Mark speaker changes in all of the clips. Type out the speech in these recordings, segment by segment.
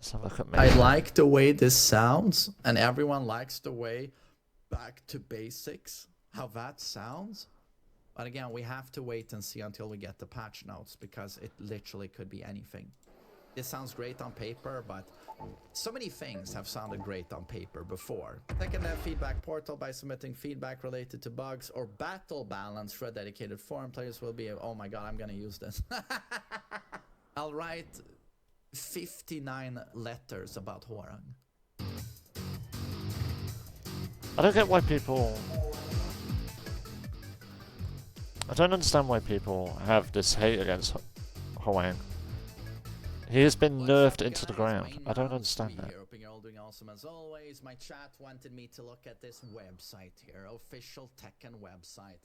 Speaker 1: Let's have a look at
Speaker 2: I
Speaker 1: MainMan.
Speaker 2: like the way this sounds, and everyone likes the way back to basics, how that sounds. But again, we have to wait and see until we get the patch notes, because it literally could be anything. It sounds great on paper, but so many things have sounded great on paper before. Second, that feedback portal by submitting feedback related to bugs or battle balance for a dedicated forum. Players will be, oh my god, I'm gonna use this. I'll write 59 letters about Horang.
Speaker 1: I don't get why people... I don't understand why people have this hate against Hwang. He has been nerfed into the ground. I don't understand that.
Speaker 2: Hoping you're all doing awesome as always. My chat wanted me to look at this website here, official Tekken website.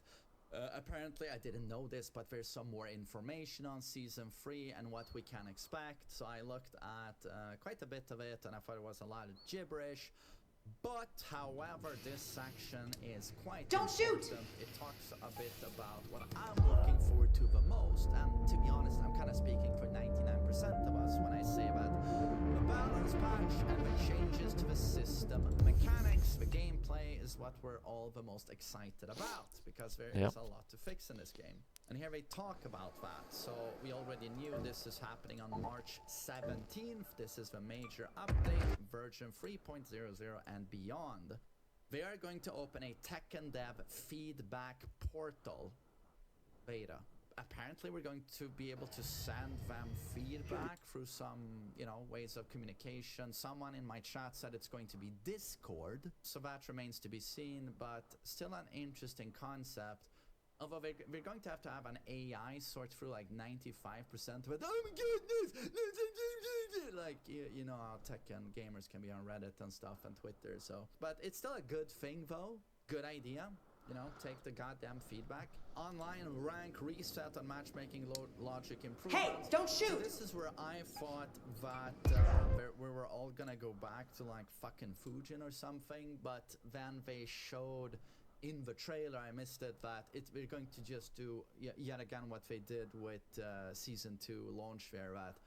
Speaker 2: Apparently, I didn't know this, but there's some more information on Season 3 and what we can expect. So I looked at quite a bit of it, and I thought it was a lot of gibberish. But, however, this section is quite important. It talks a bit about what I'm looking forward to the most. And to be honest, I'm kind of speaking for 99% of us when I say that the balance patch and the changes to the system, mechanics, the gameplay is what we're all the most excited about, because there is a lot to fix in this game. And here they talk about that. So we already knew this is happening on March 17th. This is the major update, version 3.00 and beyond. They are going to open a Tekken Dev feedback portal beta. Apparently we're going to be able to send them feedback through some, ways of communication. Someone in my chat said it's going to be Discord, so that remains to be seen, but still an interesting concept. Although we're going to have an AI sort through like 95% of it. Oh my goodness! Like, you know how Tekken gamers can be on Reddit and stuff and Twitter, so. But it's still a good thing though. Good idea. Take the goddamn feedback. Online rank reset and matchmaking logic improvements.
Speaker 3: Hey, don't shoot!
Speaker 2: So this is where I thought that we were all gonna go back to like fucking Fujin or something, but then they showed in the trailer, I missed it, that we're going to just do yet again what they did with Season 2 launch there, that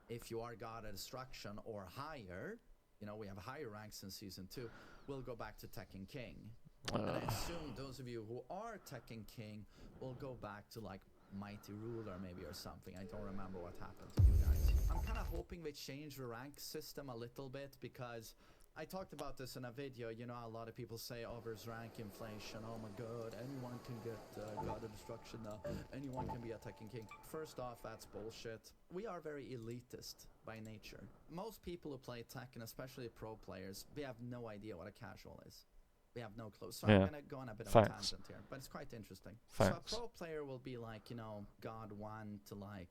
Speaker 2: if you are God of Destruction or higher, we have higher ranks in Season 2, we'll go back to Tekken King. And I assume those of you who are Tekken King will go back to like Mighty Ruler maybe or something. I don't remember what happened to you guys. I'm kind of hoping they change the rank system a little bit, because I talked about this in a video. A lot of people say, oh, there's rank inflation. Oh my god, anyone can get God of Destruction now. Anyone can be a Tekken King. First off, that's bullshit. We are very elitist by nature. Most people who play Tekken, especially pro players, they have no idea what a casual is. We have no clue. So I'm going to go on a bit of a tangent here, but it's quite interesting. So a pro player will be like, God 1 to like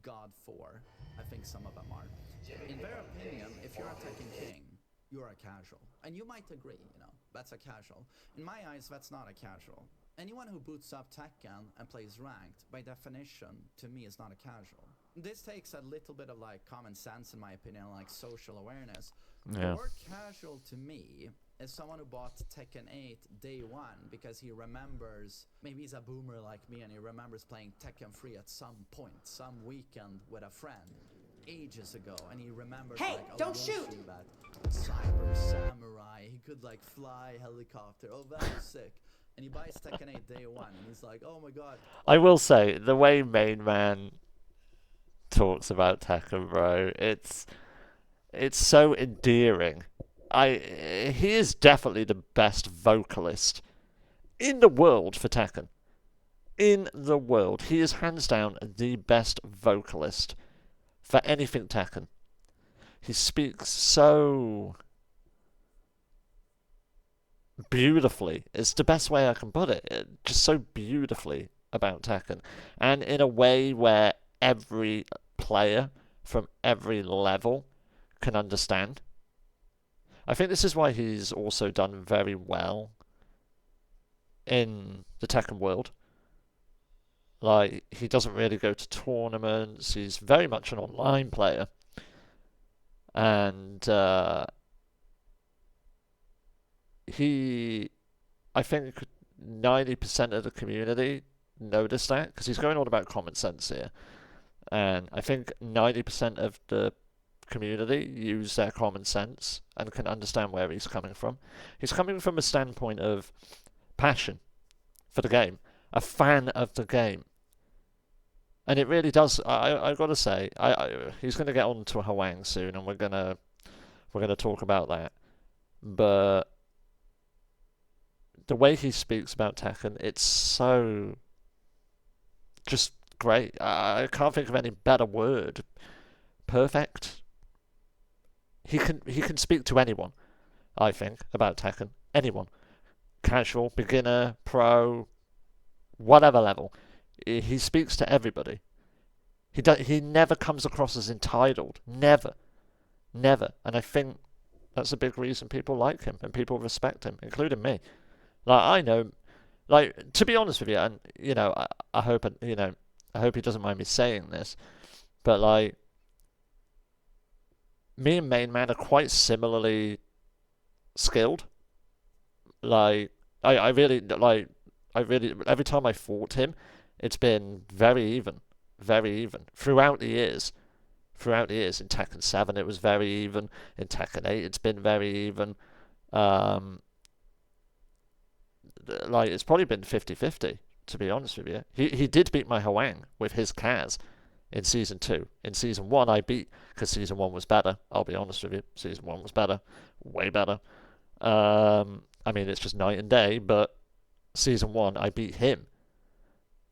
Speaker 2: God 4. I think some of them are. In their opinion, if you're a Tekken King, you're a casual. And you might agree, that's a casual. In my eyes, that's not a casual. Anyone who boots up Tekken and plays ranked, by definition, to me, is not a casual. This takes a little bit of like common sense, in my opinion, like social awareness. The word casual to me is someone who bought Tekken 8 day one because he remembers, maybe he's a boomer like me and he remembers playing Tekken 3 at some point, some weekend with a friend ages ago, and he remembers
Speaker 3: don't shoot!
Speaker 2: That cyber samurai, he could like fly helicopter, oh that was sick. And he buys Tekken 8 day one and he's like, oh my god.
Speaker 1: I will say, the way MainMan talks about Tekken, bro, it's so endearing. He is definitely the best vocalist in the world for Tekken. In the world. He is hands down the best vocalist for anything Tekken. He speaks so beautifully. It's the best way I can put it. Just so beautifully about Tekken. And in a way where every player from every level can understand. I think this is why he's also done very well in the Tekken world. Like, he doesn't really go to tournaments. He's very much an online player. And I think 90% of the community noticed that, because he's going on about common sense here. And I think 90% of the community use their common sense and can understand where he's coming from. He's coming from a standpoint of passion for the game, a fan of the game. And it really does. I gotta say, he's gonna get on to Hwang soon, and we're gonna talk about that. But the way he speaks about Tekken, it's so just great. I can't think of any better word. Perfect. He can speak to anyone. I think about Tekken. Anyone, casual, beginner, pro, whatever level. He speaks to everybody. He never comes across as entitled. Never, never. And I think that's a big reason people like him and people respect him, including me. Like I know, like to be honest with you, and I hope I hope he doesn't mind me saying this, but like me and Main Man are quite similarly skilled. Like I really every time I fought him, it's been very even throughout the years. Throughout the years in Tekken 7, it was very even. In Tekken 8, it's been very even. Um, like it's probably been 50-50, to be honest with you. He did beat my Hwang with his Kaz in season 2. In season 1, I beat because season 1 was better. I'll be honest with you, season 1 was better, way better. I mean, it's just night and day, but season 1, I beat him.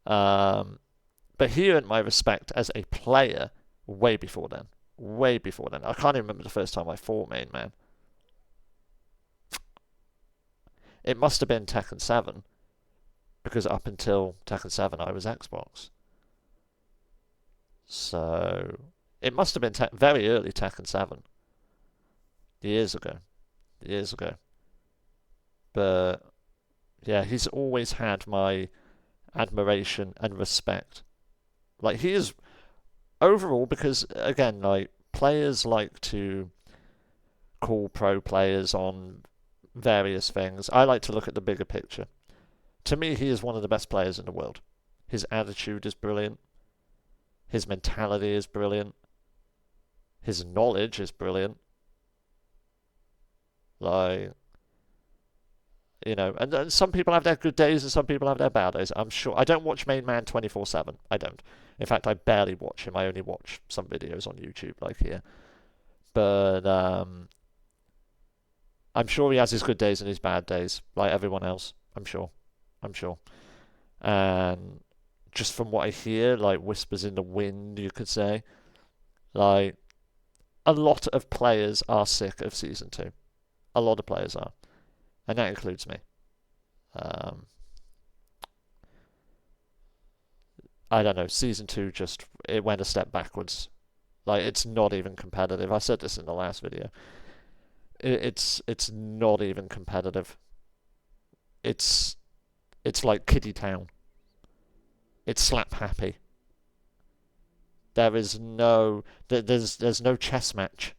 Speaker 1: But he earned my respect as a player way before then. Way before then. I can't even remember the first time I fought Main Man. It must have been Tekken 7, because up until Tekken 7 I was Xbox. So it must have been very early Tekken 7. Years ago. Years ago. But yeah, he's always had my admiration and respect. Like he is overall, because again, like players like to call pro players on various things. I like to look at the bigger picture. To me, he is one of the best players in the world. His attitude is brilliant. His mentality is brilliant. His knowledge is brilliant. Like, and some people have their good days and some people have their bad days. I'm sure. I don't watch Main Man 24/7. I don't. In fact, I barely watch him. I only watch some videos on YouTube, like here. But I'm sure he has his good days and his bad days, like everyone else. I'm sure. I'm sure. And just from what I hear, like whispers in the wind, you could say, like a lot of players are sick of season 2. A lot of players are, and that includes me. I don't know. Season 2 just it went a step backwards. Like it's not even competitive. I said this in the last video. It's not even competitive. It's like Kiddie Town. It's slap happy. There's no chess match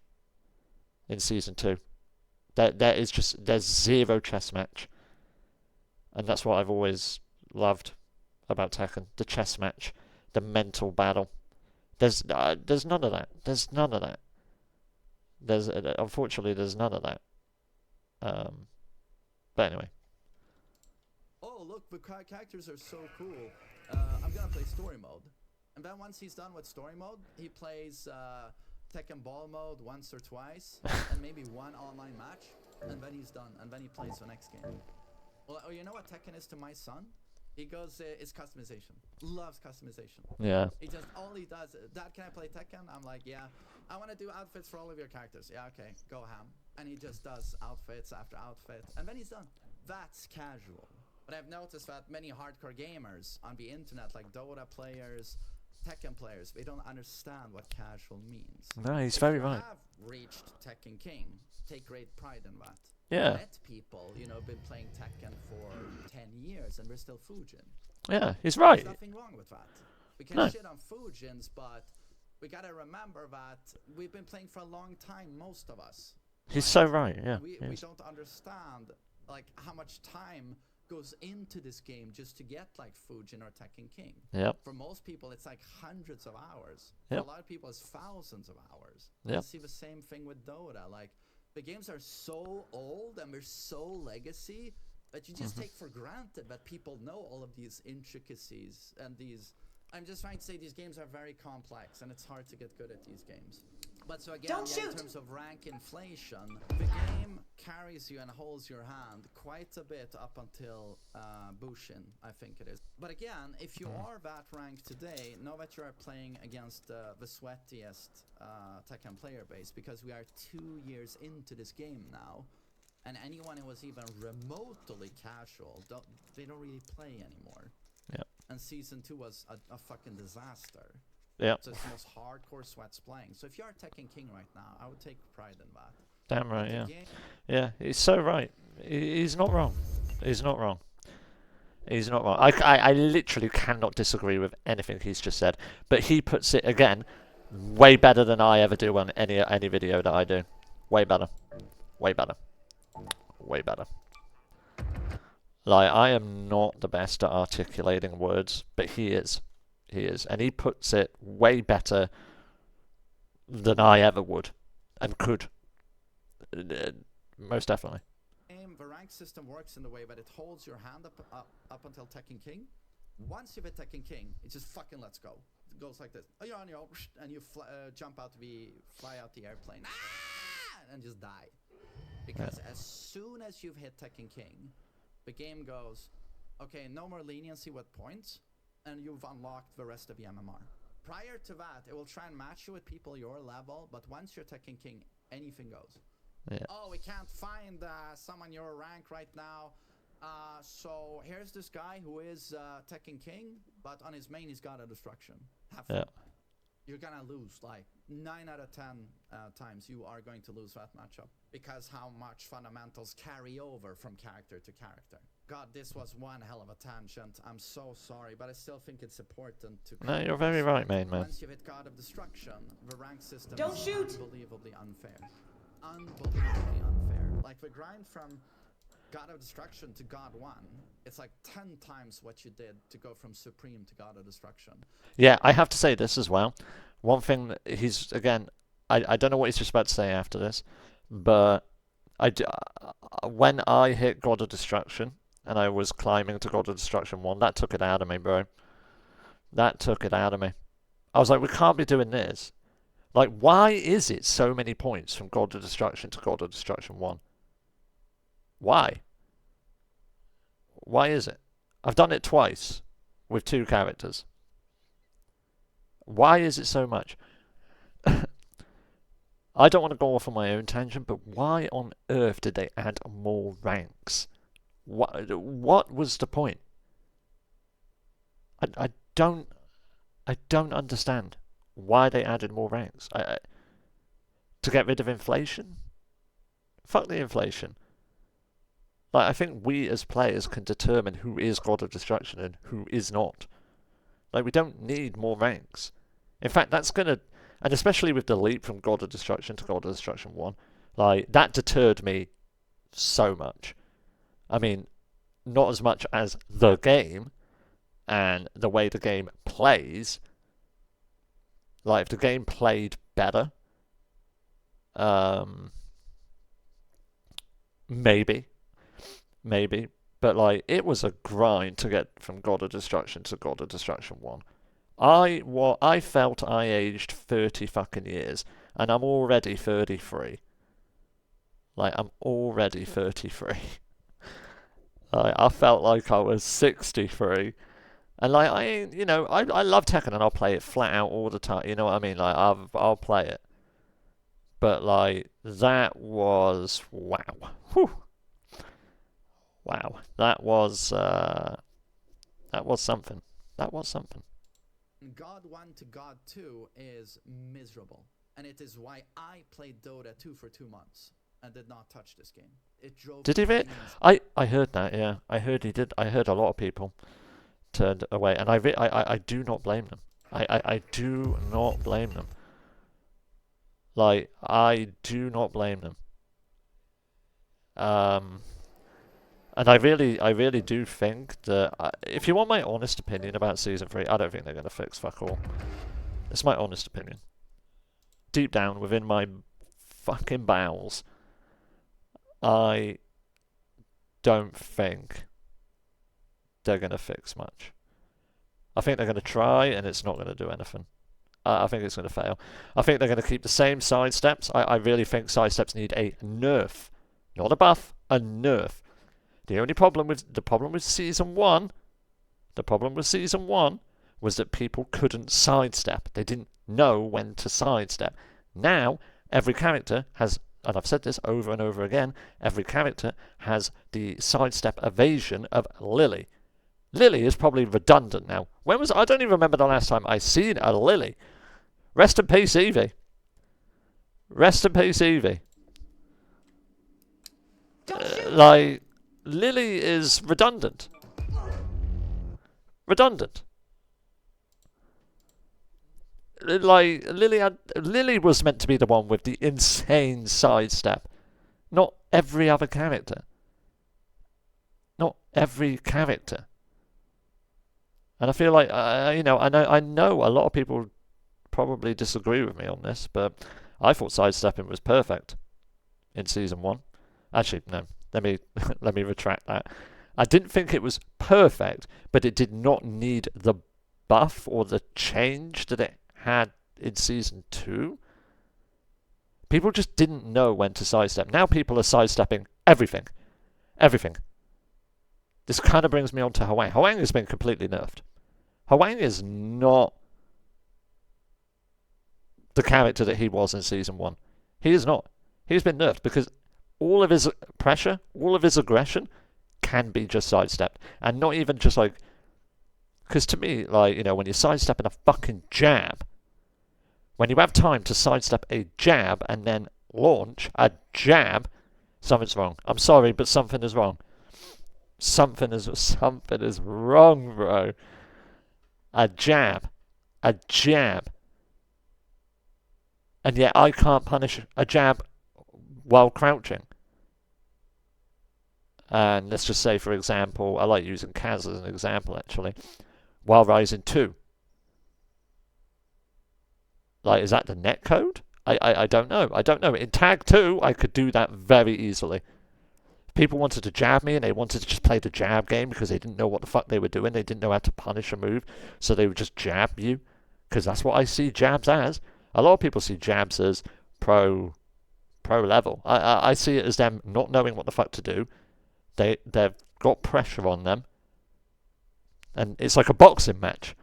Speaker 1: in season 2. There's zero chess match, and that's what I've always loved about Tekken: the chess match, the mental battle. There's none of that. There's none of that. Unfortunately there's none of that. But anyway.
Speaker 2: Oh, look, the characters are so cool. I'm gonna play story mode. And then once he's done with story mode, he plays Tekken Ball mode once or twice, and maybe one online match, and then he's done, and then he plays the next game. Well, you know what Tekken is to my son? He goes, it's customization. Loves customization.
Speaker 1: Yeah.
Speaker 2: All he does, Dad, can I play Tekken? I'm like, yeah. I want to do outfits for all of your characters. Yeah, okay, go ham. And he just does outfits after outfit, and then he's done. That's casual. But I've noticed that many hardcore gamers on the internet, like Dota players, Tekken players, they don't understand what casual means.
Speaker 1: No, he's very right.
Speaker 2: If you have reached Tekken King, take great pride in that.
Speaker 1: Yeah.
Speaker 2: Met people, been playing Tekken for 10 years and we're still Fujin.
Speaker 1: Yeah, he's right.
Speaker 2: There's nothing wrong with that. We can shit on Fujins, but we gotta remember that we've been playing for a long time, most of us.
Speaker 1: He's so right, yeah.
Speaker 2: We don't understand, like, how much time goes into this game just to get like Fujin or Tekken King.
Speaker 1: Yep.
Speaker 2: For most people, it's like hundreds of hours. For
Speaker 1: Yep.
Speaker 2: a lot of people, it's thousands of hours.
Speaker 1: Yep.
Speaker 2: I see the same thing with Dota. Like, the games are so old and they're so legacy that you just take for granted that people know all of these intricacies and these. I'm just trying to say these games are very complex and it's hard to get good at these games. But so again, in terms of rank inflation, the game carries you and holds your hand quite a bit up until Bushin, I think it is. But again, if you are that ranked today, know that you are playing against the sweatiest Tekken player base, because we are 2 years into this game now. And anyone who was even remotely casual, they don't really play anymore.
Speaker 1: Yeah.
Speaker 2: And Season 2 was a fucking disaster.
Speaker 1: Yeah.
Speaker 2: So it's the most hardcore sweats playing. So if you are Tekken King right now, I would take pride in that.
Speaker 1: Damn right, yeah. Yeah, he's so right. He's not wrong. He's not wrong. He's not wrong. I literally cannot disagree with anything he's just said. But he puts it, again, way better than I ever do on any video that I do. Way better. Way better. Way better. Like, I am not the best at articulating words, but he is. He is. And he puts it way better than I ever would and could. Most definitely.
Speaker 2: The rank system works in the way that it holds your hand up until Tekken King. Once you hit Tekken King, it just fucking lets go. It goes like this. Oh, you're on your own, and you fly out the airplane, and just die. Because as soon as you've hit Tekken King, the game goes, okay, no more leniency with points, and you've unlocked the rest of the MMR. Prior to that, it will try and match you with people your level, but once you're Tekken King, anything goes.
Speaker 1: Yeah.
Speaker 2: Oh, we can't find someone your rank right now. So here's this guy who is Tekken King, but on his main he's got a destruction. Have fun.
Speaker 1: Yeah.
Speaker 2: You're gonna lose like 9 out of 10 times. You are going to lose that matchup because how much fundamentals carry over from character to character. God, this was one hell of a tangent. I'm so sorry, but I still think it's important to.
Speaker 1: No, you're very right, man.
Speaker 2: Once you hit God of Destruction, the rank system
Speaker 3: Don't
Speaker 2: is
Speaker 3: shoot!
Speaker 2: unbelievably unfair. Unbelievably unfair. Like the grind from God of Destruction to God 1, it's like 10 times what you did to go from Supreme to God of Destruction.
Speaker 1: Yeah, I have to say this as well. One thing that he's, again, I don't know what he's just about to say after this, but when I hit God of Destruction and I was climbing to God of Destruction 1, that took it out of me, bro. That took it out of me. I was like, we can't be doing this. Like, why is it so many points from God of Destruction to God of Destruction 1? Why? Why is it? I've done it twice with 2 characters. Why is it so much? I don't want to go off on my own tangent, but why on earth did they add more ranks? What was the point? I don't understand why they added more ranks. To get rid of inflation? Fuck the inflation. Like, I think we as players can determine who is God of Destruction and who is not. Like, we don't need more ranks. In fact, that's gonna, and especially with the leap from God of Destruction to God of Destruction 1, like, that deterred me so much. I mean, not as much as the game and the way the game plays. Like, if the game played better, maybe, but like, it was a grind to get from God of Destruction to God of Destruction 1. I felt I aged 30 fucking years, and I'm already 33. Like, I'm already 33. Like, I felt like I was 63. And like, I love Tekken and I'll play it flat out all the time. You know what I mean? Like, I'll play it. But like, that was, wow. Whew. Wow. That was something. That was something.
Speaker 2: God 1 to God 2 is miserable. And it is why I played Dota 2 for 2 months and did not touch this game. It drove
Speaker 1: Did he
Speaker 2: me
Speaker 1: really?
Speaker 2: insane.
Speaker 1: I heard that, yeah. I heard he did. I heard a lot of people turned away, and I do not blame them. I do not blame them. Like, I do not blame them. And I really do think that if you want my honest opinion about season 3, I don't think they're gonna fix fuck all. It's my honest opinion. Deep down within my fucking bowels, I don't think they're gonna fix much. I think they're gonna try, and it's not gonna do anything. I think it's gonna fail. I think they're gonna keep the same side steps. I really think side steps need a nerf, not a buff, a nerf. The problem with season one was that people couldn't sidestep. They didn't know when to sidestep. Now every character has, and I've said this over and over again, every character has the sidestep evasion of Lily. Lily is probably redundant now. I don't even remember the last time I seen a Lily. Rest in peace, Evie. Rest in peace, Evie. Like, Lily is redundant. Redundant. Like, Lily was meant to be the one with the insane sidestep. Not every other character. Not every character. And I feel like, I know a lot of people probably disagree with me on this, but I thought sidestepping was perfect in season 1. Actually, no. Let me retract that. I didn't think it was perfect, but it did not need the buff or the change that it had in season 2. People just didn't know when to sidestep. Now people are sidestepping everything. Everything. This kind of brings me on to Hwang. Hwang has been completely nerfed. Hwang is not the character that he was in season 1. He is not. He's been nerfed because all of his pressure, all of his aggression can be just sidestepped. And not even just like... Because to me, like, when you're sidestepping a fucking jab, when you have time to sidestep a jab and then launch a jab, something's wrong. I'm sorry, but something is wrong. Something is wrong, bro. A jab. A jab. And yet I can't punish a jab while crouching. And let's just say, for example, I like using Kaz as an example, actually, while rising 2. Like, is that the netcode? I don't know. I don't know. In Tag 2, I could do that very easily. People wanted to jab me, and they wanted to just play the jab game because they didn't know what the fuck they were doing. They didn't know how to punish a move, so they would just jab you, because that's what I see jabs as. A lot of people see jabs as pro level. I see it as them not knowing what the fuck to do. They've got pressure on them, and it's like a boxing match.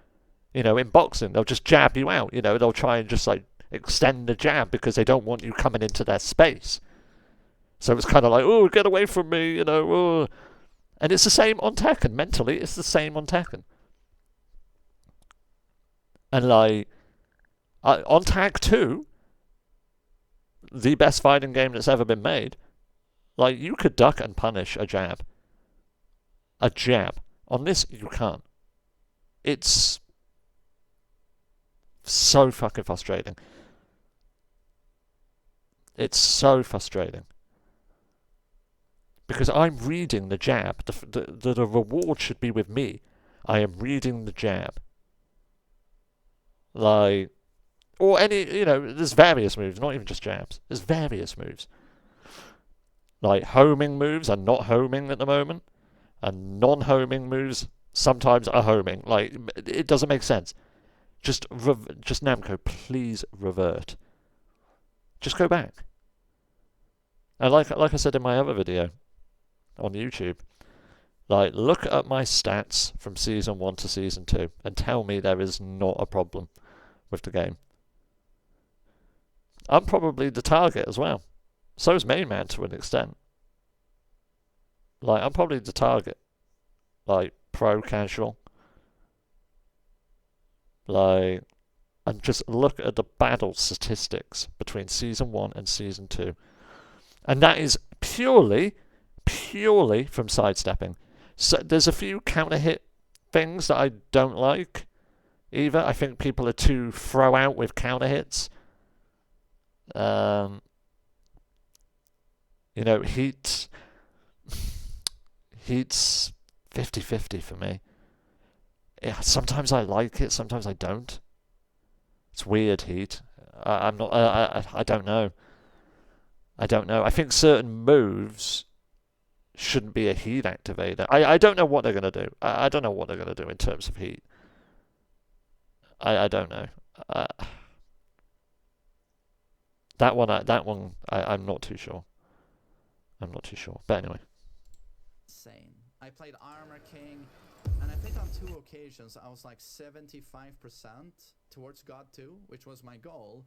Speaker 1: In boxing, they'll just jab you out. They'll try and just like extend the jab because they don't want you coming into their space. So it's kind of like, oh, get away from me, oh. And it's the same on Tekken. Mentally, it's the same on Tekken. And like, on Tag 2, the best fighting game that's ever been made, like, you could duck and punish a jab. A jab. On this, you can't. It's so fucking frustrating. It's so frustrating. Because I'm reading the jab. The reward should be with me. I am reading the jab. Like, or any, there's various moves, not even just jabs. There's various moves. Like, homing moves are not homing at the moment. And non-homing moves sometimes are homing. Like, it doesn't make sense. Just Namco, please revert. Just go back. And like I said in my other video on YouTube, like, look at my stats from season 1 to season 2 and tell me there is not a problem with the game. I'm probably the target as well. So is MainMan to an extent. Like, I'm probably the target. Like, pro casual. Like, and just look at the battle statistics between season 1 and season 2. And that is purely from sidestepping. So there's a few counter hit things that I don't like either. I think people are too throw out with counter hits. Heat's 50-50 for me. Yeah, sometimes I like it, sometimes I don't. It's weird, Heat. I'm not. I don't know. I don't know. I think certain moves shouldn't be a Heat activator. I don't know what they're gonna do. I don't know what they're gonna do in terms of Heat. I don't know. Uh, I'm not too sure. I'm not too sure. But anyway.
Speaker 2: Insane. I played Armor King, and I think on 2 occasions I was like 75% towards God 2, which was my goal.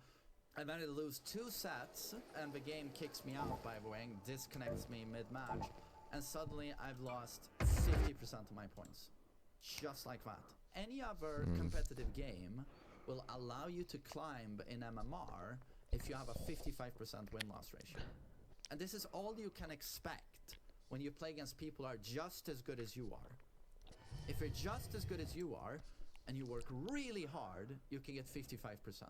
Speaker 2: And then I lose 2 sets, and the game kicks me out by the way, and disconnects me mid-match. And suddenly I've lost 50% of my points. Just like that. Any other competitive game will allow you to climb in MMR if you have a 55% win-loss ratio. And this is all you can expect when you play against people who are just as good as you are. If you're just as good as you are, and you work really hard, you can get 55%.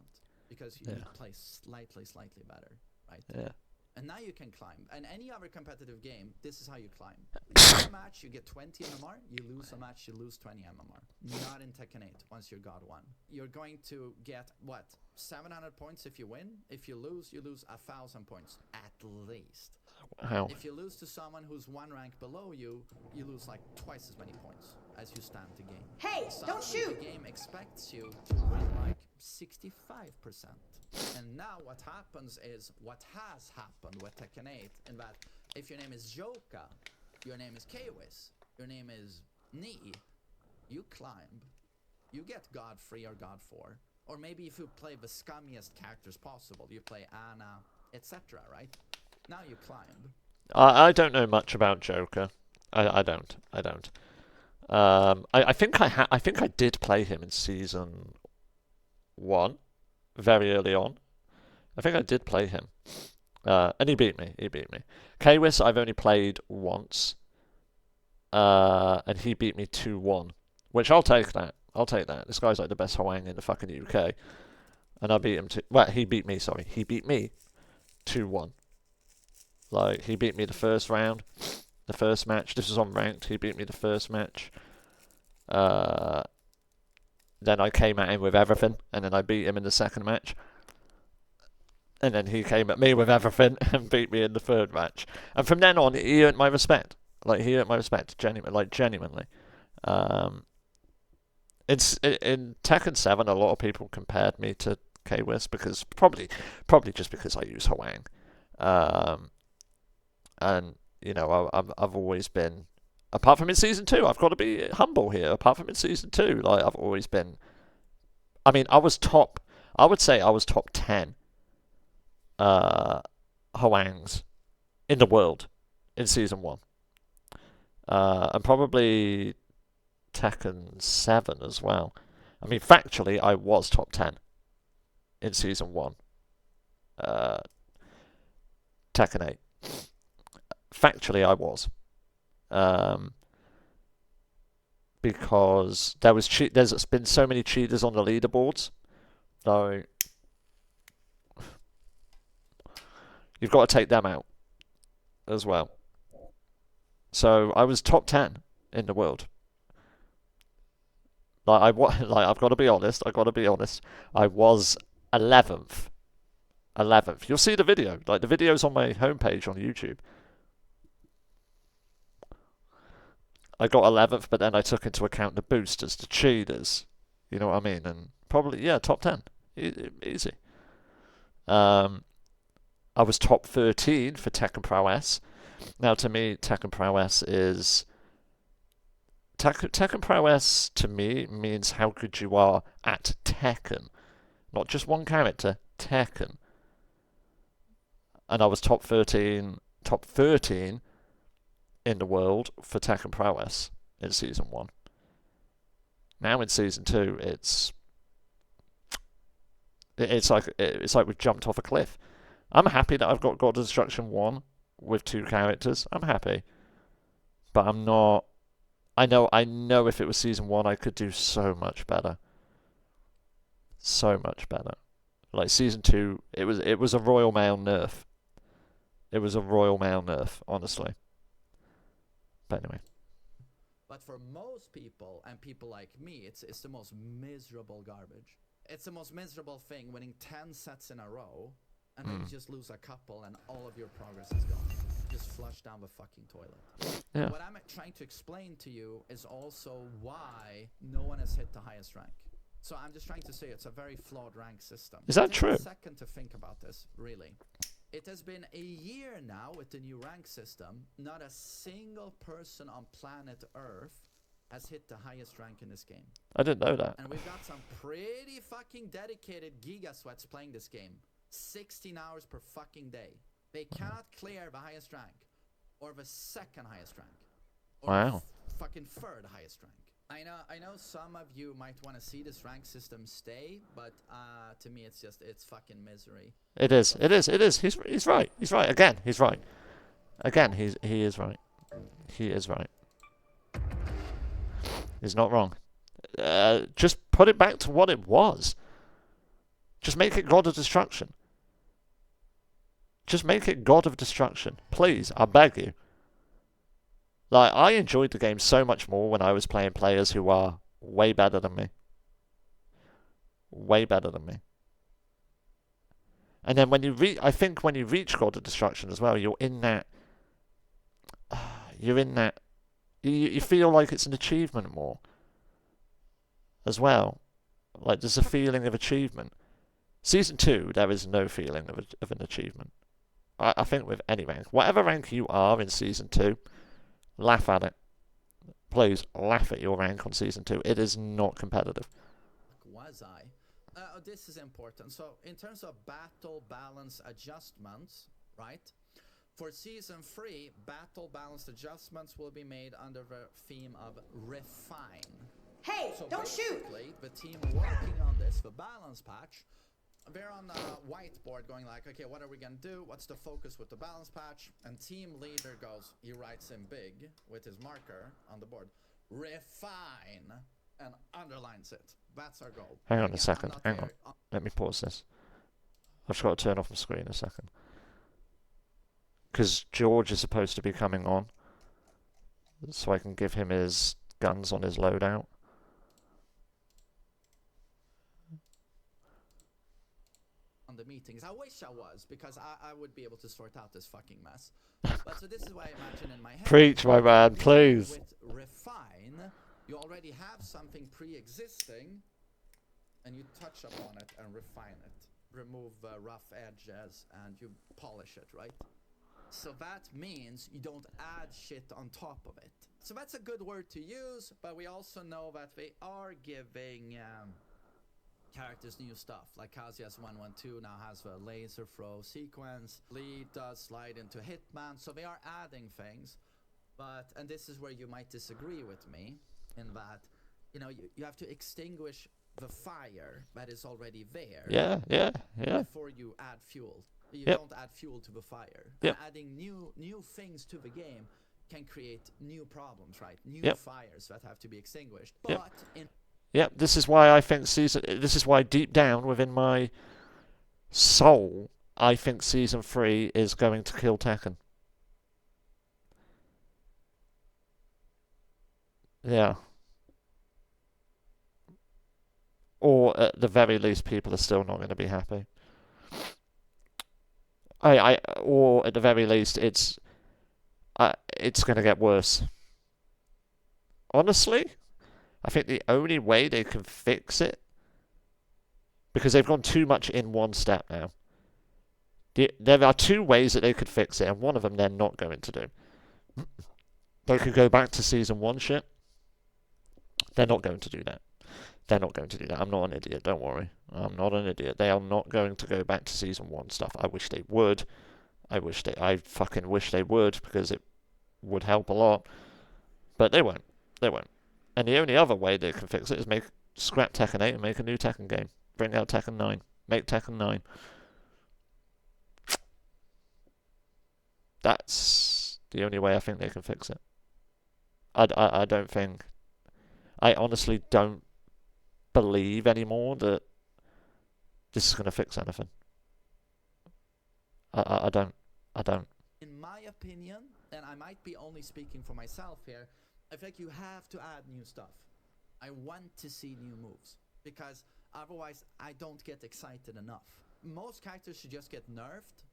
Speaker 2: Because you play slightly better, right?
Speaker 1: Yeah.
Speaker 2: And now you can climb. And any other competitive game, this is how you climb. You win a match, you get 20 MMR. You lose a match, you lose 20 MMR. Not in Tekken 8 once you're God 1. You're going to get, what, 700 points if you win? If you lose 1,000 points, at least.
Speaker 1: Wow.
Speaker 2: If you lose to someone who's 1 rank below you, you lose like twice as many points as you stand to gain.
Speaker 3: Hey, don't shoot!
Speaker 2: The game expects you to win like 65%. And now what happens is what has happened with Tekken 8, in that if your name is Joka, your name is Kwiz, your name is Ni, you climb, you get God 3 or God 4, or maybe if you play the scummiest characters possible, you play Anna, etc., right? Now you climb.
Speaker 1: I don't know much about Joker. I don't. I think I think I did play him in season 1, very early on. I think I did play him, and he beat me. Kwiz I've only played once, and he beat me 2-1, which I'll take that. This guy's like the best Hwang in the fucking UK, and I beat him he beat me. Sorry, he beat me 2-1. Like, he beat me the first round, the first match. This was on ranked. He beat me the first match. Then I came at him with everything, and then I beat him in the second match. And then he came at me with everything and beat me in the third match. And from then on, he earned my respect. Like, he earned my respect, genuinely. In Tekken 7, a lot of people compared me to Kwiz because probably just because I use Hwang. And you know, I've always been, apart from in season 2, I've got to be humble here. Apart from in season 2, like, I've always been. I mean, I would say I was top 10 Hwangs in the world in season 1, and probably Tekken 7 as well. I mean, factually, I was top 10 in season 1. Tekken 8. Factually, I was. Because there's been so many cheaters on the leaderboards. So you've got to take them out as well. So I was top 10 in the world. I've got to be honest. I was 11th. You'll see the video. Like, the video's on my homepage on YouTube. I got 11th, but then I took into account the boosters, the cheaters. You know what I mean? And probably, top 10. Easy. I was top 13 for Tekken Prowess. Now, to me, Tekken Prowess is... Tekken Prowess, to me, means how good you are at Tekken. Not just one character, Tekken. And I was top 13 in the world for Tekken Prowess in season 1. Now in season 2, it's like we've jumped off a cliff. I'm happy that I've got God of Destruction 1 with 2 characters. I'm happy, but I'm not. I know if it was season 1, I could do so much better. Like season 2, it was a Royal Mail nerf. Honestly. But anyway.
Speaker 2: But for most people, and people like me, it's the most miserable garbage. It's the most miserable thing, winning 10 sets in a row, and then you just lose a couple and all of your progress is gone. Just flush down the fucking toilet.
Speaker 1: Yeah.
Speaker 2: What I'm trying to explain to you is also why no one has hit the highest rank. So I'm just trying to say it's a very flawed rank system.
Speaker 1: Is that
Speaker 2: Take
Speaker 1: true?
Speaker 2: a second to think about this, really. It has been a year now with the new rank system. Not a single person on planet Earth has hit the highest rank in this game.
Speaker 1: I didn't know that.
Speaker 2: And we've got some pretty fucking dedicated giga sweats playing this game. 16 hours per fucking day. They cannot clear the highest rank, or the second highest rank, or
Speaker 1: Wow.
Speaker 2: the fucking third highest rank. I know some of you might want to see this rank system stay, but to me it's fucking misery.
Speaker 1: It is. He's right. He's right. Again, he's right. Again, he is right. He is right. He's not wrong. Just put it back to what it was. Just make it God of Destruction. Just make it God of Destruction. Please, I beg you. Like, I enjoyed the game so much more when I was playing players who are way better than me. Way better than me. And then when you I think when you reach God of Destruction as well, you're in that. You feel like it's an achievement more. As well, like there's a feeling of achievement. Season 2, there is no feeling of an achievement. I think with any rank, whatever rank you are in Season 2, laugh at it. Please laugh at your rank on Season 2. It is not competitive.
Speaker 2: Was I? This is important. So in terms of battle balance adjustments, right? For Season 3, battle balance adjustments will be made under the theme of refine.
Speaker 3: Hey,
Speaker 2: So
Speaker 3: don't shoot!
Speaker 2: basically, the team working on this, the balance patch, they're on the whiteboard going like, okay, what are we going to do? What's the focus with the balance patch? And team leader goes, he writes in big with his marker on the board, refine, and underlines it. That's our goal.
Speaker 1: Hang on
Speaker 2: Again,
Speaker 1: a second.
Speaker 2: I'm not
Speaker 1: Hang
Speaker 2: there-
Speaker 1: on. Let me pause this. I've just got to turn off my screen a second. Because George is supposed to be coming on. So I can give him his guns on his loadout.
Speaker 2: On the meetings. I wish I was, because I would be able to sort out this fucking mess. But so this is what I imagine in my head.
Speaker 1: Preach, my man, please.
Speaker 2: With refine, you already have something pre-existing, and you touch upon it and refine it. Remove rough edges and you polish it, right? So that means you don't add shit on top of it. So that's a good word to use, but we also know that they are giving characters new stuff. Like Kazuya's 112 now has the laser throw sequence. Lee does slide into Hitman, so they are adding things. But, and this is where you might disagree with me, in that, you know, you have to extinguish the fire that is already there.
Speaker 1: Yeah.
Speaker 2: Before you add fuel. You
Speaker 1: Yep.
Speaker 2: don't add fuel to the fire.
Speaker 1: Yep.
Speaker 2: And adding new things to the game can create new problems, right? New
Speaker 1: Yep.
Speaker 2: fires that have to be extinguished.
Speaker 1: Yep.
Speaker 2: But in
Speaker 1: Yep, this is why I think this is why deep down within my soul, I think Season 3 is going to kill Tekken. Yeah. Or at the very least, people are still not going to be happy. Or at the very least, it's going to get worse. Honestly, I think the only way they can fix it, because they've gone too much in one step now. There are two ways that they could fix it, and one of them they're not going to do. They could go back to Season 1 shit. They're not going to do that. They're not going to do that. I'm not an idiot, don't worry. I'm not an idiot. They are not going to go back to Season 1 stuff. I wish they would. I fucking wish they would, because it would help a lot. But they won't. They won't. And the only other way they can fix it is scrap Tekken 8 and make a new Tekken game. Bring out Tekken 9. Make Tekken 9. That's the only way I think they can fix it. I don't think... I honestly don't believe anymore that this is going to fix anything. I don't.
Speaker 2: in my opinion, and I might be only speaking for myself here, I feel like you have to add new stuff. I want to see new moves because otherwise I don't get excited enough. Most characters should just get nerfed,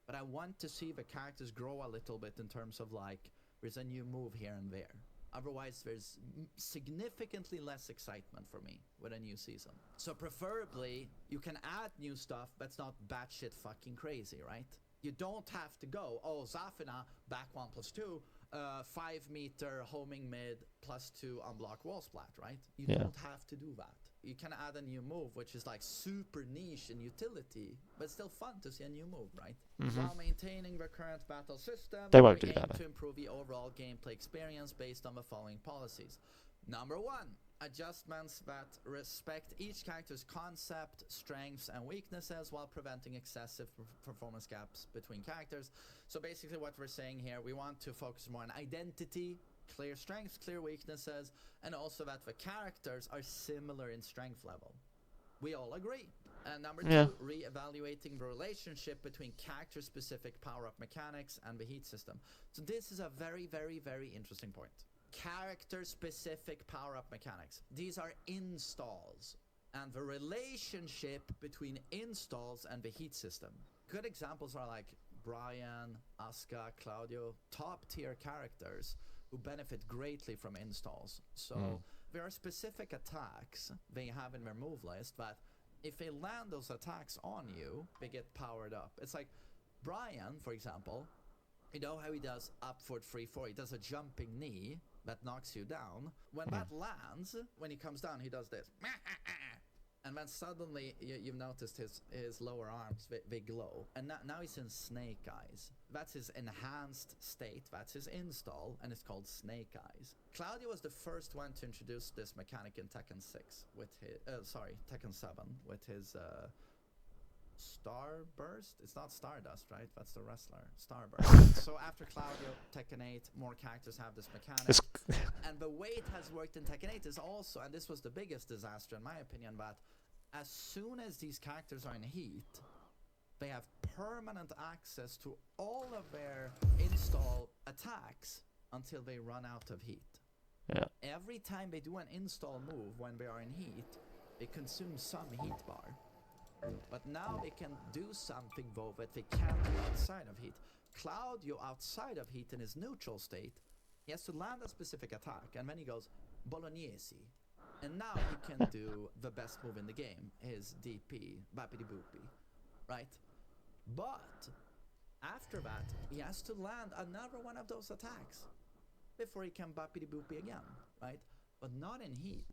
Speaker 2: but I want to see the characters grow a little bit in terms of like there's a new move here and there. Otherwise, there's significantly less excitement for me with a new season. So preferably, you can add new stuff, but it's not batshit fucking crazy, right? You don't have to go, oh, Zafina, back 1+2, 5-meter homing mid +2 unblock wall splat, right? You don't have to do that. You can add a new move, which is like super niche in utility, but still fun to see a new move, right? While maintaining the current battle system,
Speaker 1: They won't do
Speaker 2: aim
Speaker 1: that.
Speaker 2: to improve the overall gameplay experience based on the following policies. Number 1, adjustments that respect each character's concept, strengths, and weaknesses while preventing excessive performance gaps between characters. So basically what we're saying here, we want to focus more on identity, clear strengths, clear weaknesses, and also that the characters are similar in strength level. We all agree. And number 2, re-evaluating the relationship between character-specific power-up mechanics and the heat system. So this is a very, very, very interesting point. Character-specific power-up mechanics. These are installs. And the relationship between installs and the heat system. Good examples are like Brian, Asuka, Claudio, top-tier characters who benefit greatly from installs. So there are specific attacks they have in their move list that if they land those attacks on you, they get powered up. It's like Brian, for example, you know how he does up forward 3-4, he does a jumping knee that knocks you down. When that lands, when he comes down, he does this. And then suddenly you've noticed his lower arms, they glow. And now he's in Snake Eyes. That's his enhanced state, that's his install, and it's called Snake Eyes. Claudio was the first one to introduce this mechanic in Tekken 6 with his, Tekken 7 with his Starburst? It's not Stardust, right? That's the wrestler. Starburst. So after Claudio, Tekken 8, more characters have this mechanic. And the way it has worked in Tekken 8 is also, and this was the biggest disaster in my opinion, that as soon as these characters are in heat, they have permanent access to all of their install attacks until they run out of heat.
Speaker 1: Yeah.
Speaker 2: Every time they do an install move when they are in heat, it consumes some heat bar. But now they can do something though that they can't do outside of heat. Claudio outside of heat in his neutral state, he has to land a specific attack and then he goes Bolognese. And now he can do the best move in the game, his DP, Bappity Boopy, right? But after that, he has to land another one of those attacks before he can Bappity Boopy again, right? But not in heat.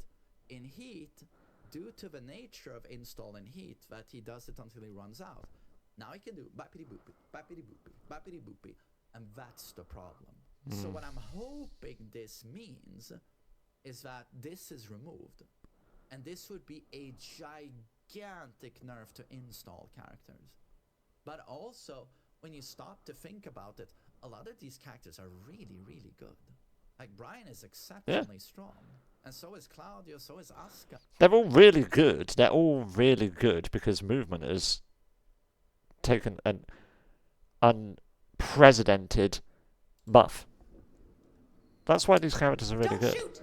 Speaker 2: In heat, due to the nature of install in heat, that he does it until he runs out. Now he can do Bappity Boopy, Bappity Boopy, Bappity Boopy, and that's the problem. So what I'm hoping this means is that this is removed. And this would be a gigantic nerf to install characters. But also, when you stop to think about it, a lot of these characters are really, really good. Like, Brian is exceptionally strong. And so is Claudio, so is Asuka.
Speaker 1: They're all really good. They're all really good because movement has taken an unprecedented buff. That's why these characters are really good.
Speaker 2: Shoot!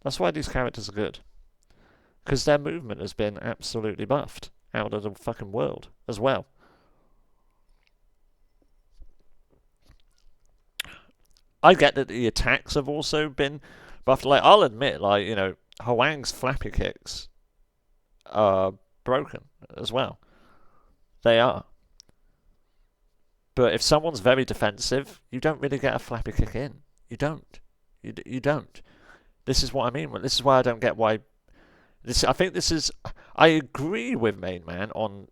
Speaker 1: That's why these characters are good. Because their movement has been absolutely buffed out of the fucking world as well. I get that the attacks have also been buffed. Like, I'll admit, like, you know, Hwang's flappy kicks are broken as well. They are. But if someone's very defensive, you don't really get a flappy kick in. You don't. You don't. This is what I mean. This is why I don't get why. I think this is. I agree with Main Man on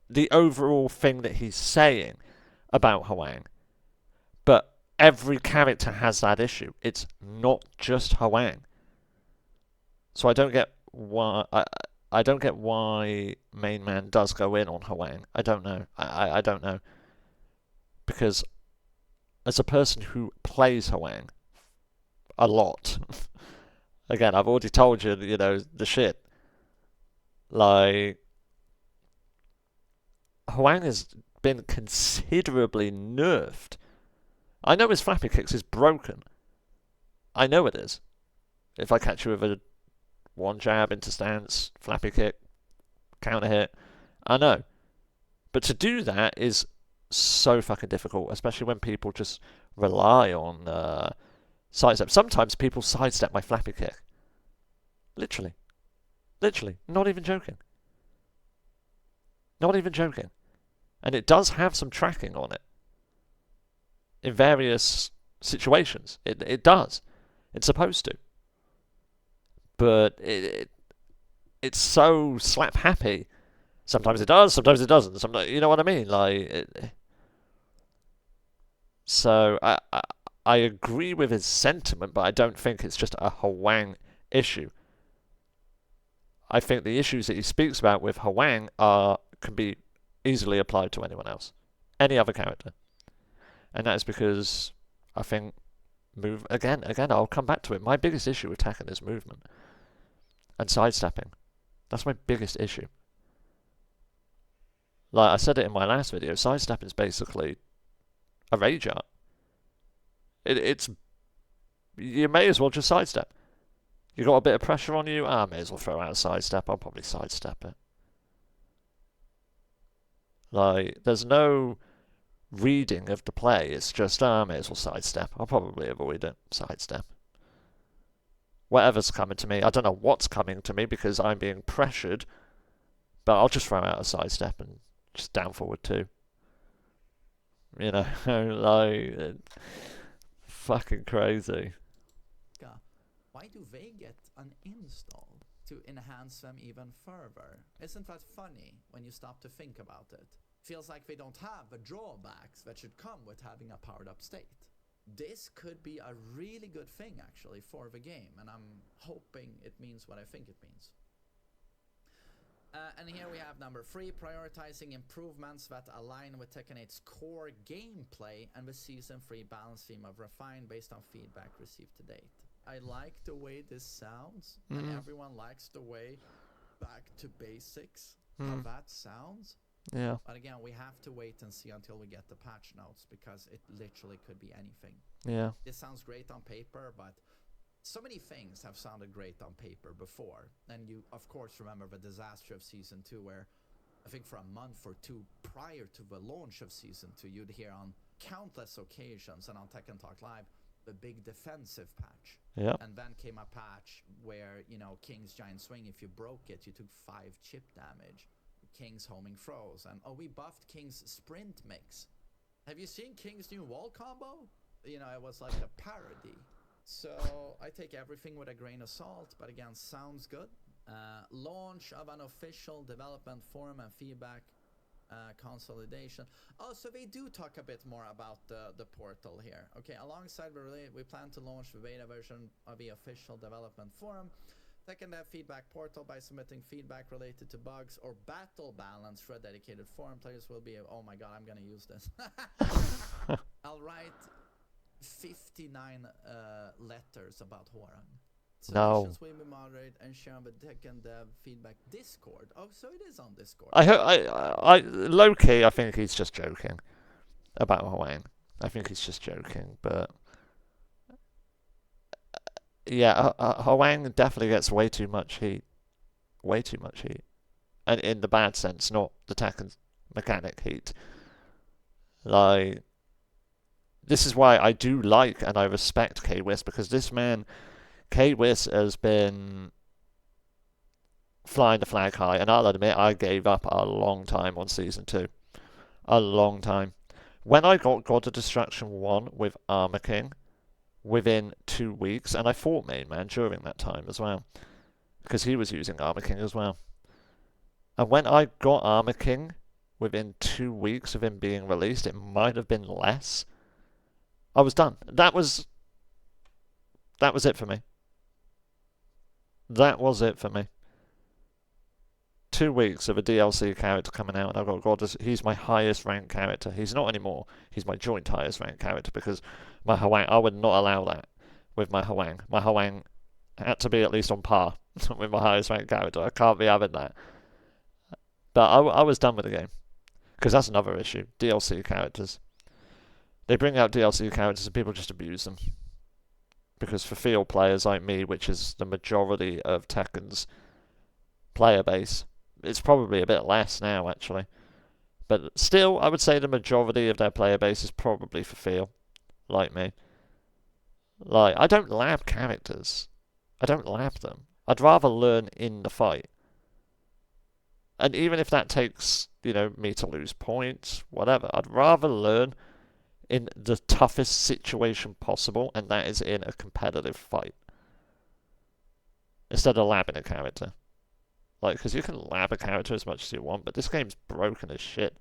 Speaker 1: the overall thing that he's saying about Hwang. But every character has that issue. It's not just Hwang. So I don't get why. I don't get why Main Man does go in on Hwang. I don't know. I don't know. Because as a person who plays Hwang a lot, again, I've already told you, you know, the shit. Like, Hwang has been considerably nerfed I know his flappy kicks is broken. I know it is. If I catch you with a one jab into stance, flappy kick, counter hit, I know. But to do that is so fucking difficult, especially when people just rely on sidestep. Sometimes people sidestep my flappy kick. Literally. Literally. Not even joking. Not even joking. And it does have some tracking on it. In various situations. It does. It's supposed to. But it's so slap happy. Sometimes it does, sometimes it doesn't. Sometimes, you know what I mean? So I agree with his sentiment, but I don't think it's just a Hwang issue. I think the issues that he speaks about with Hwang can be easily applied to anyone else, any other character, and that is because I think again. I'll come back to it. My biggest issue with Tekken is movement and sidestepping. That's my biggest issue. Like I said it in my last video, sidestepping is basically a rage art. It's you may as well just sidestep. You got a bit of pressure on you, I may as well throw out a sidestep. I'll probably sidestep it. Like there's no reading of the play. It's just I may as well sidestep. I'll probably avoid it. Sidestep. Whatever's coming to me, I don't know what's coming to me because I'm being pressured, but I'll just throw out a sidestep and just down forward too. You know, like fucking crazy.
Speaker 2: Why do they get an install to enhance them even further? Isn't that funny when you stop to think about it? Feels like they don't have the drawbacks that should come with having a powered up state. This could be a really good thing actually for the game, and I'm hoping it means what I think it means. And here we have number 3, prioritizing improvements that align with Tekken 8's core gameplay and the Season 3 balance theme of refine based on feedback received to date. I like the way this sounds, and everyone likes the way back to basics, how that sounds.
Speaker 1: Yeah.
Speaker 2: But again, we have to wait and see until we get the patch notes, because it literally could be anything.
Speaker 1: Yeah.
Speaker 2: It sounds great on paper, but so many things have sounded great on paper before. And you, of course, remember the disaster of Season 2, where I think for a month or two prior to the launch of Season 2, you'd hear on countless occasions and on Tekken Talk Live, the big defensive patch.
Speaker 1: Yeah.
Speaker 2: And then came a patch where, you know, King's Giant Swing, if you broke it, you took 5 chip damage. King's homing throws, and we buffed King's sprint mix. Have you seen King's new wall combo? You know, it was like a parody. So I take everything with a grain of salt, but again, sounds good. Launch of an official development forum and feedback consolidation. Oh, so they do talk a bit more about the portal here. Okay, alongside we plan to launch the beta version of the official development forum. Second, that feedback portal by submitting feedback related to bugs or battle balance for a dedicated forum. Players will be, oh my god, I'm gonna use this. I'll write 59 letters about Horan. Submissions will be moderated and shared on the Tekken Dev feedback Discord. Oh, so it is on Discord.
Speaker 1: I low key, I think he's just joking about Hwang. I think he's just joking, but yeah, Hwang definitely gets way too much heat. Way too much heat. And in the bad sense, not the Tekken mechanic heat. Like, this is why I do like and I respect K-Wiss, because this man, K-Wiss, has been flying the flag high, and I'll admit I gave up a long time on Season 2. A long time. When I got God of Destruction 1 with Armor King, within 2 weeks, and I fought MainMan during that time as well, because he was using Armor King as well. And when I got Armor King, within 2 weeks of him being released, it might have been less, I was done. That was it for me. That was it for me. 2 weeks of a DLC character coming out, and I've got God, he's my highest ranked character. He's not anymore. He's my joint highest ranked character, because my Hwang, I would not allow that with my Hwang. My Hwang had to be at least on par with my highest ranked character. I can't be having that. But I was done with the game, because that's another issue. DLC characters. They bring out DLC characters and people just abuse them. Because for field players like me, which is the majority of Tekken's player base, it's probably a bit less now, actually. But still, I would say the majority of their player base is probably for feel, like me. Like, I don't lab characters. I don't lab them. I'd rather learn in the fight. And even if that takes, me to lose points, whatever, I'd rather learn in the toughest situation possible, and that is in a competitive fight. Instead of labbing a character. Like, because you can lab a character as much as you want, but this game's broken as shit.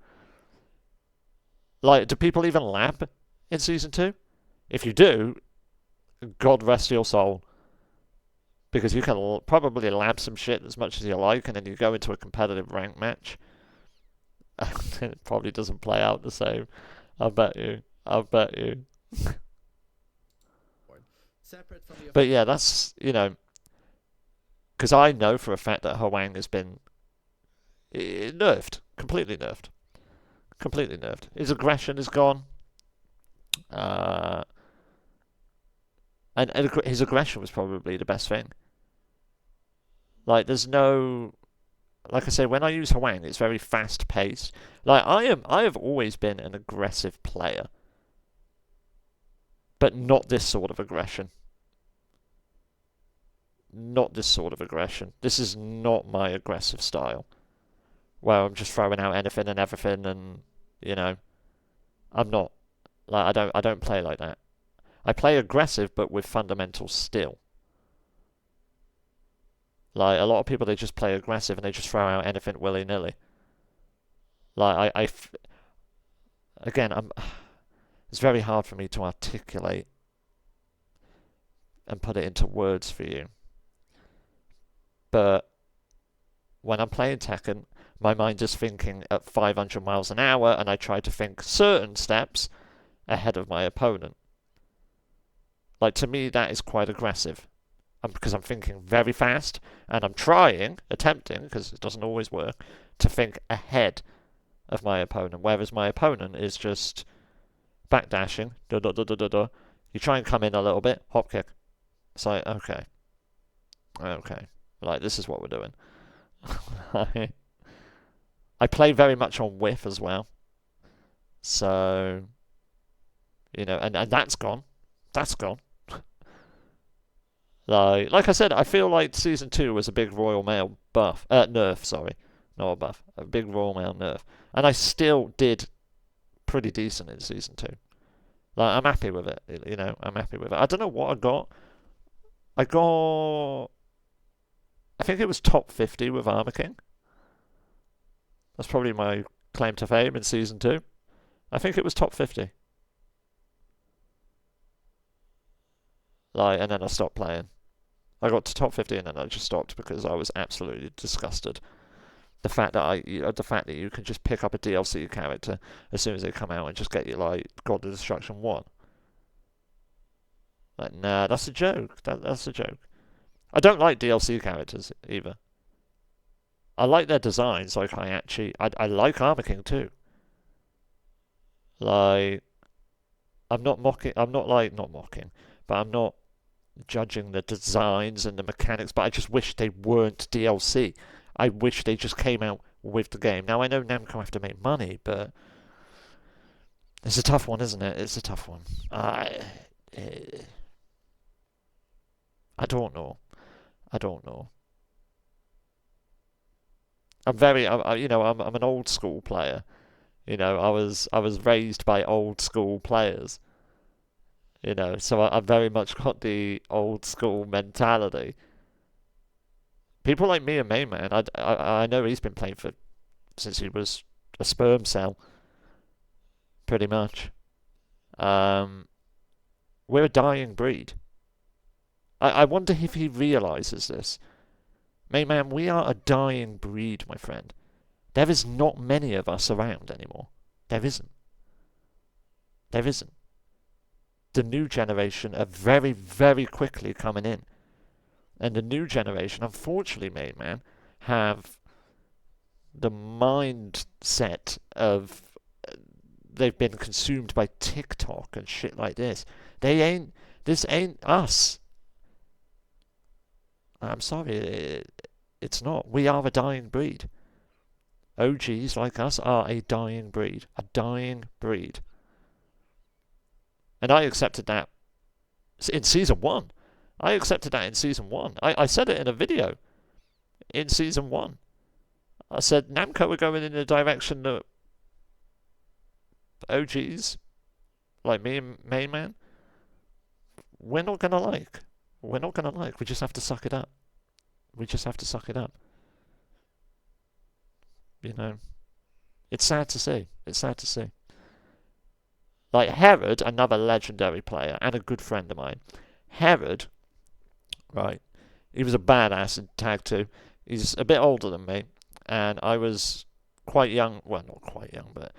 Speaker 1: Like, do people even lab in Season 2? If you do, God rest your soul. Because you can probably lab some shit as much as you like, and then you go into a competitive rank match. And it probably doesn't play out the same. I bet you.
Speaker 2: Separate from the
Speaker 1: But yeah, that's, because I know for a fact that Hwang has been nerfed. Completely nerfed. Completely nerfed. His aggression is gone. And his aggression was probably the best thing. Like, there's no... Like I say, when I use Hwang, it's very fast-paced. Like, I have always been an aggressive player. But not this sort of aggression. Not this sort of aggression. This is not my aggressive style. Where I'm just throwing out anything and everything and, I'm not. Like, I don't play like that. I play aggressive, but with fundamentals still. Like, a lot of people, they just play aggressive and they just throw out anything willy-nilly. Like, again, it's very hard for me to articulate and put it into words for you. But when I'm playing Tekken, my mind is thinking at 500 miles an hour, and I try to think certain steps ahead of my opponent. Like, to me, that is quite aggressive. Because I'm thinking very fast, and I'm attempting, because it doesn't always work, to think ahead of my opponent. Whereas my opponent is just backdashing, You try and come in a little bit, hop kick. It's like, okay. Like, this is what we're doing. I play very much on whiff as well. So, and that's gone. That's gone. Like I said, I feel like Season 2 was a big Royal Mail buff. Nerf, sorry. Not a buff. A big Royal Mail nerf. And I still did pretty decent in Season 2. Like, I'm happy with it, I'm happy with it. I don't know what I got. I think it was top 50 with Armor King. That's probably my claim to fame in Season 2. I think it was top 50. And then I stopped playing. I got to top 50 and then I just stopped because I was absolutely disgusted. The fact that you can just pick up a DLC character as soon as they come out and just get you God of Destruction 1. Like, nah, that's a joke. That's a joke. I don't like DLC characters either. I like their designs. Like, I like Armor King too. Like, I'm not mocking. But I'm not judging the designs and the mechanics. But I just wish they weren't DLC. I wish they just came out with the game. Now, I know Namco have to make money, but it's a tough one, isn't it? It's a tough one. I don't know. I'm an old school player. I was raised by old school players. So I've very much got the old school mentality. People like me and MainMan, I know he's been playing since he was a sperm cell, pretty much. We're a dying breed. I wonder if he realizes this. MainMan, we are a dying breed, my friend. There is not many of us around anymore. There isn't. The new generation are very, very quickly coming in. And the new generation, unfortunately, MainMan, have the mindset of they've been consumed by TikTok and shit like this. This ain't us. I'm sorry, it's not. We are a dying breed. OGs like us are a dying breed. A dying breed. And I accepted that in Season 1. I accepted that in Season 1. I said it in a video in Season 1. I said Namco were going in a direction that OGs, like me and Mainman, we're not going to like. We're not going to like. We just have to suck it up. We just have to suck it up. You know, it's sad to see. It's sad to see. Like Herod, another legendary player and a good friend of mine. Herod, right? He was a badass in Tag 2. He's a bit older than me, and I was quite young. Well, not quite young, but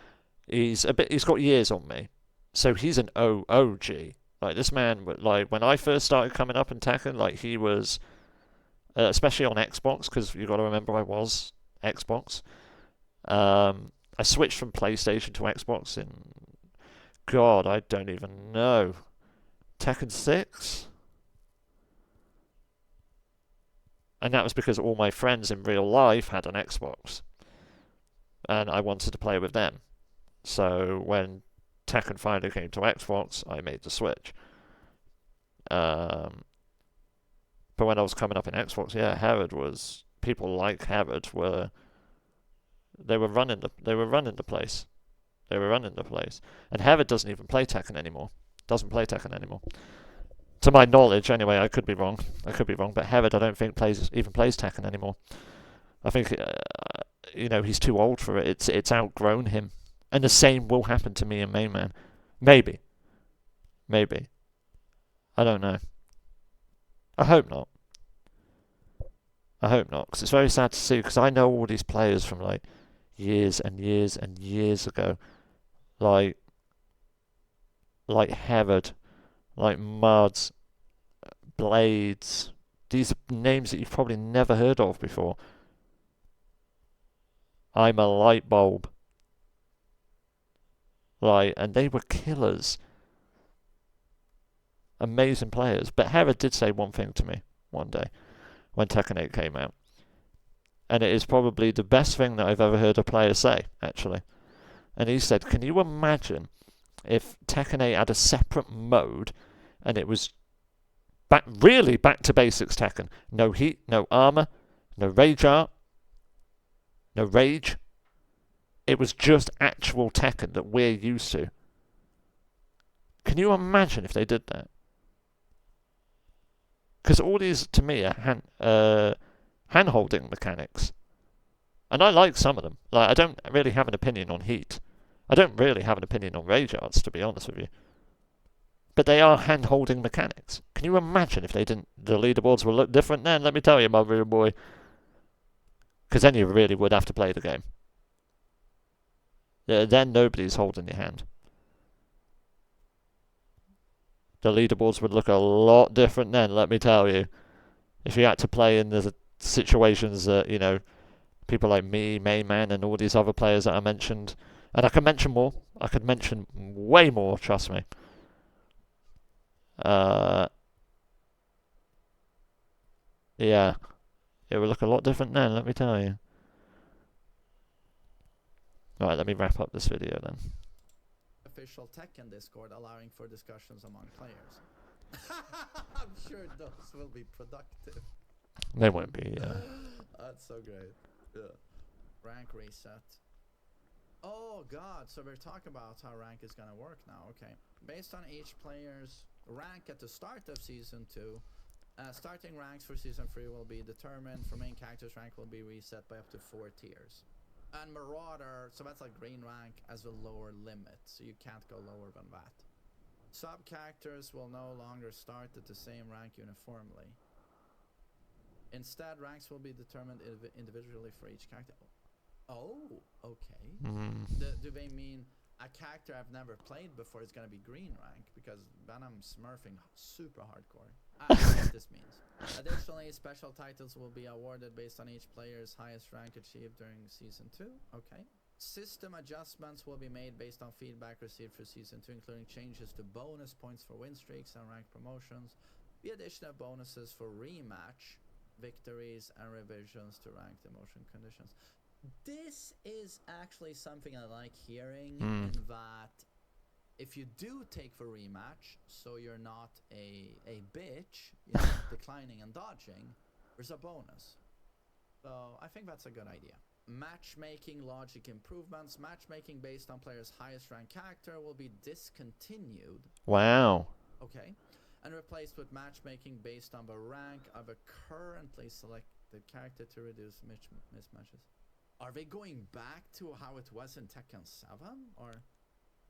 Speaker 1: he's got years on me. So he's an OG. Like this man, like when I first started coming up in Tekken, like he was, especially on Xbox, because you got to remember I was Xbox. I switched from PlayStation to Xbox in, God, I don't even know, Tekken 6? And that was because all my friends in real life had an Xbox. And I wanted to play with them. So when Tekken finally came to Xbox, I made the switch. But when I was coming up in Xbox, yeah, Herod was, people like Herod were, they were running the place. They were running the place. And Herod doesn't even play Tekken anymore. Doesn't play Tekken anymore. To my knowledge, anyway. I could be wrong. But Herod, I don't think even plays Tekken anymore. I think, he's too old for it. It's outgrown him. And the same will happen to me and Mainman. Maybe. I don't know. I hope not. Because it's very sad to see. Because I know all these players from like years and years and years ago. Like Herod, like Muds, Blades. These are names that you've probably never heard of before. I'm a light bulb. And they were killers. Amazing players. But Herod did say one thing to me one day when Tekken 8 came out. And it is probably the best thing that I've ever heard a player say, actually. And he said, can you imagine if Tekken 8 had a separate mode and it was back to basics Tekken? No heat, no armor, no rage art, no rage. It was just actual Tekken that we're used to. Can you imagine if they did that? Because all these, to me, are hand-holding mechanics. And I like some of them. Like, I don't really have an opinion on heat. I don't really have an opinion on rage arts, to be honest with you. But they are hand-holding mechanics. Can you imagine if they didn't? The leaderboards will look different then, let me tell you, my real boy. Because then you really would have to play the game. Then nobody's holding your hand. The leaderboards would look a lot different then, let me tell you. If you had to play in the situations that, people like me, Mainman, and all these other players that I mentioned. And I can mention more. I could mention way more, trust me. Yeah. It would look a lot different then, let me tell you. Right, let me wrap up this video then.
Speaker 2: Official Tekken Discord allowing for discussions among players. I'm sure those will be productive.
Speaker 1: They won't be, yeah.
Speaker 2: That's so great. Yeah. Rank reset. Oh god, so we're talking about how rank is gonna work now. Okay. Based on each player's rank at the start of Season 2, starting ranks for Season 3 will be determined. For main characters, rank will be reset by up to 4 tiers. And Marauder, so that's like green rank, as a lower limit, so you can't go lower than that. Sub-characters will no longer start at the same rank uniformly. Instead, ranks will be determined individually for each character. Oh, okay. Do they mean a character I've never played before is going to be green rank? Because then I'm smurfing super hardcore. I don't know what this means. Additionally, special titles will be awarded based on each player's highest rank achieved during Season 2. Okay. System adjustments will be made based on feedback received for Season 2, including changes to bonus points for win streaks and rank promotions, the addition of bonuses for rematch victories, and revisions to ranked emotion conditions. This is actually something I like hearing, in that if you do take for rematch, so you're not a bitch, declining and dodging, there's a bonus. So I think that's a good idea. Matchmaking logic improvements. Matchmaking based on player's highest ranked character will be discontinued.
Speaker 1: Wow.
Speaker 2: Okay. And replaced with matchmaking based on the rank of a currently selected character to reduce mismatches. Are they going back to how it was in Tekken 7? Or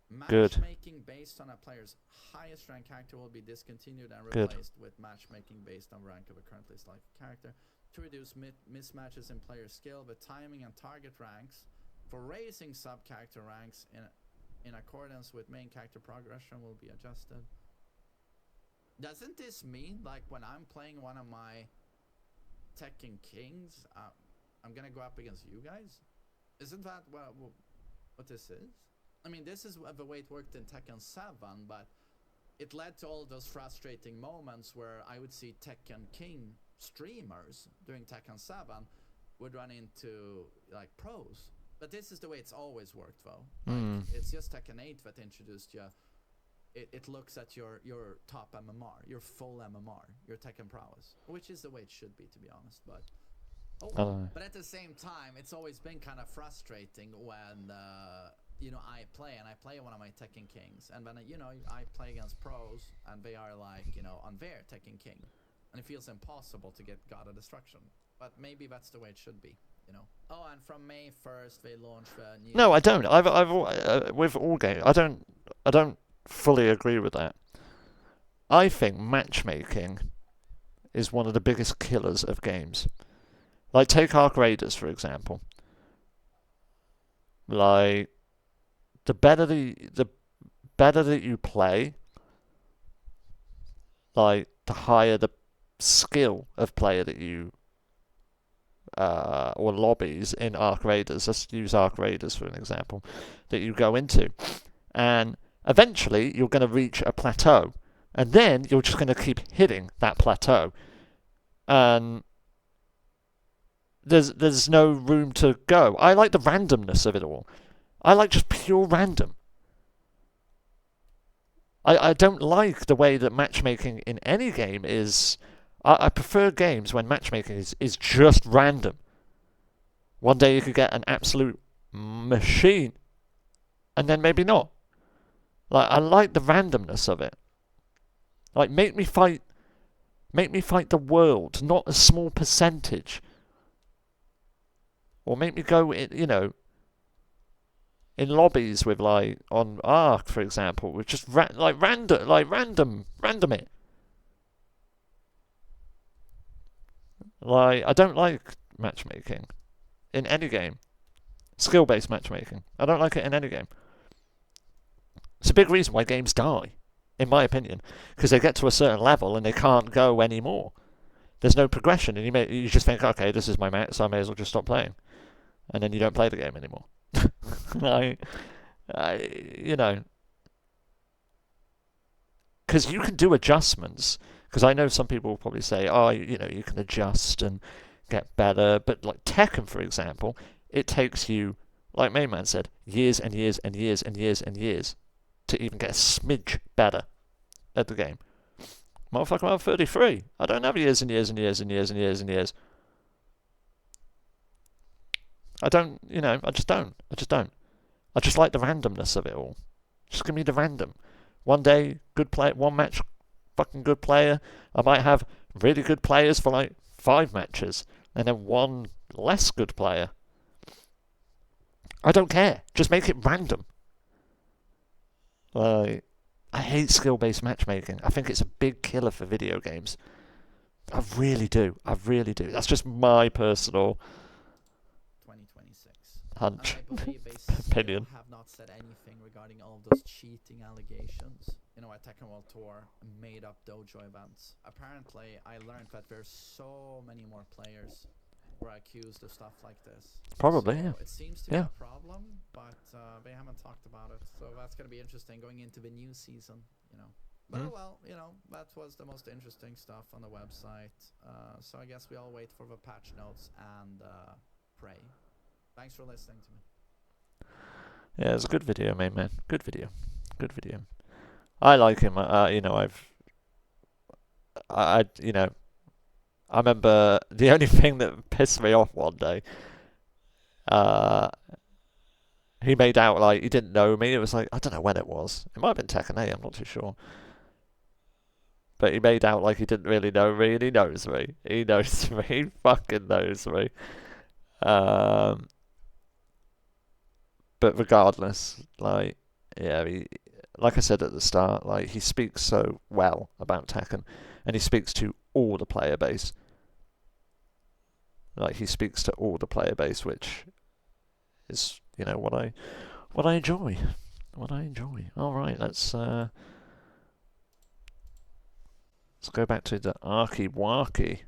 Speaker 2: matchmaking based on a player's highest ranked character will be discontinued and replaced with matchmaking based on rank of a currently selected character to reduce mismatches in player skill. The timing and target ranks for raising sub-character ranks in accordance with main character progression will be adjusted. Doesn't this mean, like, when I'm playing one of my Tekken Kings, I'm gonna go up against you guys? Isn't that what this is? I mean, this is the way it worked in Tekken 7, but it led to all those frustrating moments where I would see Tekken King streamers during Tekken 7 would run into, like, pros. But this is the way it's always worked, though. Like, it's just Tekken 8 that introduced you. It looks at your top MMR, your full MMR, your Tekken prowess, which is the way it should be, to be honest. But but at the same time, it's always been kind of frustrating when I play one of my Tekken Kings, and then I play against pros, and they are like on their Tekken King, and it feels impossible to get God of Destruction. But maybe that's the way it should be. Oh, and from May 1st, they launched a new.
Speaker 1: No, I don't. I've with all games, I don't fully agree with that. I think matchmaking is one of the biggest killers of games. Like, take Arc Raiders, for example. Like, the better that you play, like, the higher the skill of player that you or lobbies in Arc Raiders. Let's use Arc Raiders for an example, that you go into. And eventually you're going to reach a plateau, and then you're just going to keep hitting that plateau, and there's no room to go. I like the randomness of it all. I like just pure random. I don't like the way that matchmaking in any game is. I prefer games when matchmaking is just random. One day you could get an absolute machine, and then maybe not. Like, I like the randomness of it. Like, make me fight the world, not a small percentage. Or make me go in lobbies with, like, on Ark, for example, with just random it. Like, I don't like matchmaking in any game. Skill-based matchmaking. I don't like it in any game. It's a big reason why games die, in my opinion, because they get to a certain level and they can't go anymore. There's no progression, and you just think, okay, this is my match, so I may as well just stop playing, and then you don't play the game anymore. Because you can do adjustments. Because I know some people will probably say, oh, you can adjust and get better, but like Tekken, for example, it takes you, like Mainman said, years and years and years and years and years to even get a smidge better at the game. Motherfucker, I'm 33. I don't have years and years and years and years and years and years. I just don't. I just like the randomness of it all. Just give me the random. One day, good play, one match, fucking good player. I might have really good players for like 5 matches, and then one less good player. I don't care. Just make it random. Like, I hate skill-based matchmaking. I think it's a big killer for video games. I really do. That's just my personal
Speaker 2: 2026
Speaker 1: hunch.
Speaker 2: And I believe they
Speaker 1: opinion.
Speaker 2: have not said anything regarding all those cheating allegations. At Tekken World Tour made up dojo events. Apparently, I learned that there's so many more players who are accused of stuff like this.
Speaker 1: Probably,
Speaker 2: so
Speaker 1: yeah.
Speaker 2: It seems to be a problem. but they haven't talked about it. So that's gonna be interesting going into the new season, you know. But oh well, you know, that was the most interesting stuff on the website. So I guess we all wait for the patch notes and pray. Thanks for listening to me.
Speaker 1: Yeah, it's a good video, main man. Good video. Good video. I like him. You know, you know, I remember the only thing that pissed me off one day. He made out like he didn't know me. It was like, I don't know when it was. It might have been Tekken 8, I'm not too sure. But he made out like he didn't really know me, and he knows me. He knows me. He fucking knows me. But regardless, like, yeah, like I said at the start, like, he speaks so well about Tekken, and he speaks to all the player base. Like, he speaks to all the player base, which is, you know, what I enjoy. What I enjoy. All right, let's go back to the Arky Warky.